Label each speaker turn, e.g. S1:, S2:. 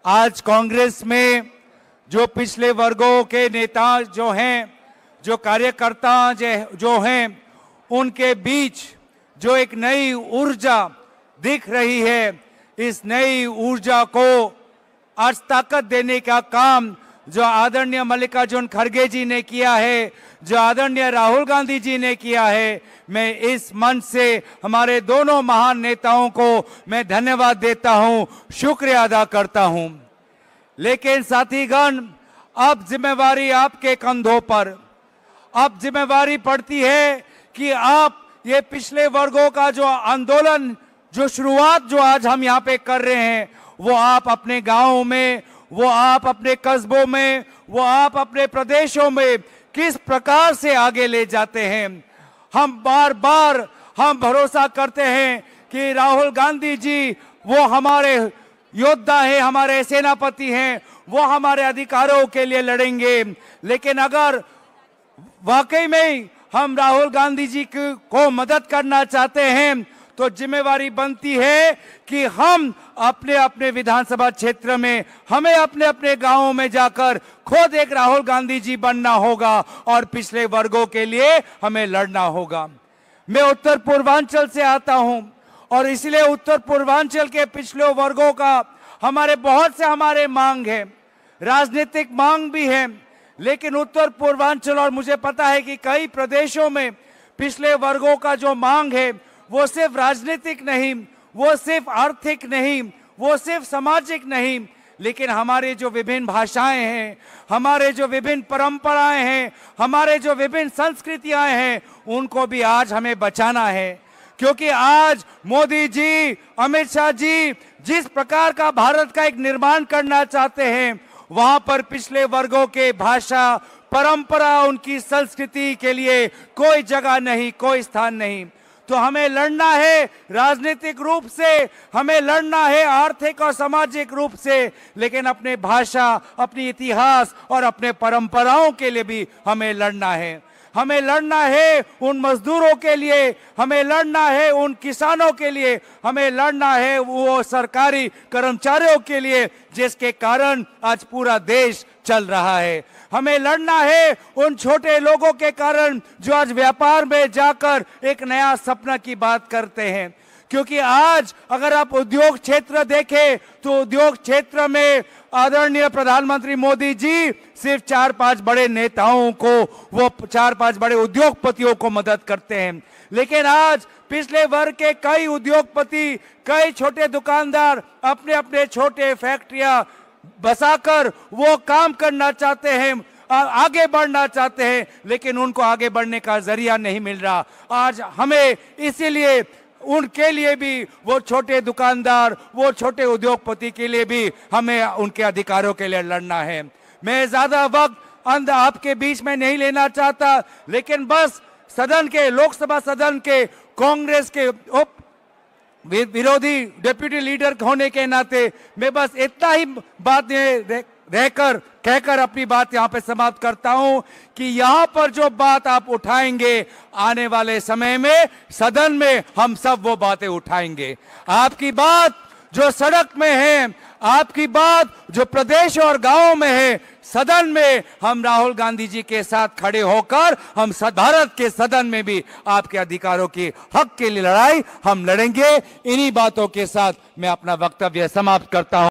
S1: आज कांग्रेस में जो पिछले वर्गों के नेता जो हैं, जो कार्यकर्ता जो हैं, उनके बीच जो एक नई ऊर्जा दिख रही है, इस नई ऊर्जा को आज ताकत देने का काम जो आदरणीय मल्लिकार्जुन खड़गे जी ने किया है, जो आदरणीय राहुल गांधी जी ने किया है, मैं इस मंच से हमारे दोनों महान नेताओं को मैं धन्यवाद देता हूं, शुक्रिया अदा करता हूं। लेकिन साथीगण, अब जिम्मेवारी आपके कंधों पर, अब जिम्मेवारी पड़ती है कि आप ये पिछले वर्गों का जो आंदोलन, जो शुरुआत जो आज हम यहाँ पे कर रहे हैं, वो आप अपने गांवों में, वो आप अपने कस्बों में, वो आप अपने प्रदेशों में किस प्रकार से आगे ले जाते हैं। हम बार बार हम भरोसा करते हैं कि राहुल गांधी जी वो हमारे योद्धा हैं, हमारे सेनापति हैं, वो हमारे अधिकारों के लिए लड़ेंगे। लेकिन अगर वाकई में हम राहुल गांधी जी को मदद करना चाहते हैं तो जिम्मेवारी बनती है कि हम अपने अपने विधानसभा क्षेत्र में, हमें अपने अपने गांवों में जाकर खुद एक राहुल गांधी जी बनना होगा और पिछले वर्गों के लिए हमें लड़ना होगा। मैं उत्तर पूर्वांचल से आता हूं और इसलिए उत्तर पूर्वांचल के पिछले वर्गों का हमारे बहुत से हमारे मांग है, राजनीतिक मांग भी है। लेकिन उत्तर पूर्वांचल और मुझे पता है कि कई प्रदेशों में पिछले वर्गों का जो मांग है वो सिर्फ राजनीतिक नहीं, वो सिर्फ आर्थिक नहीं, वो सिर्फ सामाजिक नहीं, लेकिन हमारे जो विभिन्न भाषाएं हैं, हमारे जो विभिन्न परंपराएं हैं, हमारे जो विभिन्न संस्कृतियां हैं, उनको भी आज हमें बचाना है। क्योंकि आज मोदी जी, अमित शाह जी जिस प्रकार का भारत का एक निर्माण करना चाहते हैं, वहां पर पिछले वर्गों के भाषा, परंपरा, उनकी संस्कृति के लिए कोई जगह नहीं, कोई स्थान नहीं। तो हमें लड़ना है राजनीतिक रूप से, हमें लड़ना है आर्थिक और सामाजिक रूप से, लेकिन अपने भाषा, अपनी इतिहास और अपने परंपराओं के लिए भी हमें लड़ना है। हमें लड़ना है उन मजदूरों के लिए, हमें लड़ना है उन किसानों के लिए, हमें लड़ना है वो सरकारी कर्मचारियों के लिए जिसके कारण आज पूरा देश चल रहा है। हमें लड़ना है उन छोटे लोगों के कारण जो आज व्यापार में जाकर एक नया सपना की बात करते हैं। क्योंकि आज अगर आप उद्योग क्षेत्र देखें तो उद्योग क्षेत्र में आदरणीय प्रधानमंत्री मोदी जी सिर्फ 4-5 बड़े नेताओं को, वो 4-5 बड़े उद्योगपतियों को मदद करते हैं। लेकिन आज पिछले वर्ग के कई उद्योगपति, कई छोटे दुकानदार अपने अपने छोटे फैक्ट्रियां बसाकर वो काम करना चाहते हैं, आगे बढ़ना चाहते हैं, लेकिन उनको आगे बढ़ने का जरिया नहीं मिल रहा। आज हमें इसीलिए उनके लिए भी, वो छोटे दुकानदार, वो छोटे उद्योगपति के लिए भी हमें उनके अधिकारों के लिए लड़ना है। मैं ज्यादा वक्त आपके बीच में नहीं लेना चाहता, लेकिन बस सदन के, लोकसभा सदन के कांग्रेस के उप विरोधी डेप्यूटी लीडर होने के नाते मैं बस इतना ही बात कहकर अपनी बात यहाँ पे समाप्त करता हूँ कि यहाँ पर जो बात आप उठाएंगे आने वाले समय में सदन में हम सब वो बातें उठाएंगे। आपकी बात जो सड़क में है, आपकी बात जो प्रदेश और गांवों में है, सदन में हम राहुल गांधी जी के साथ खड़े होकर हम भारत के सदन में भी आपके अधिकारों के हक के लिए लड़ाई हम लड़ेंगे। इन्हीं बातों के साथ मैं अपना वक्तव्य समाप्त करता हूं।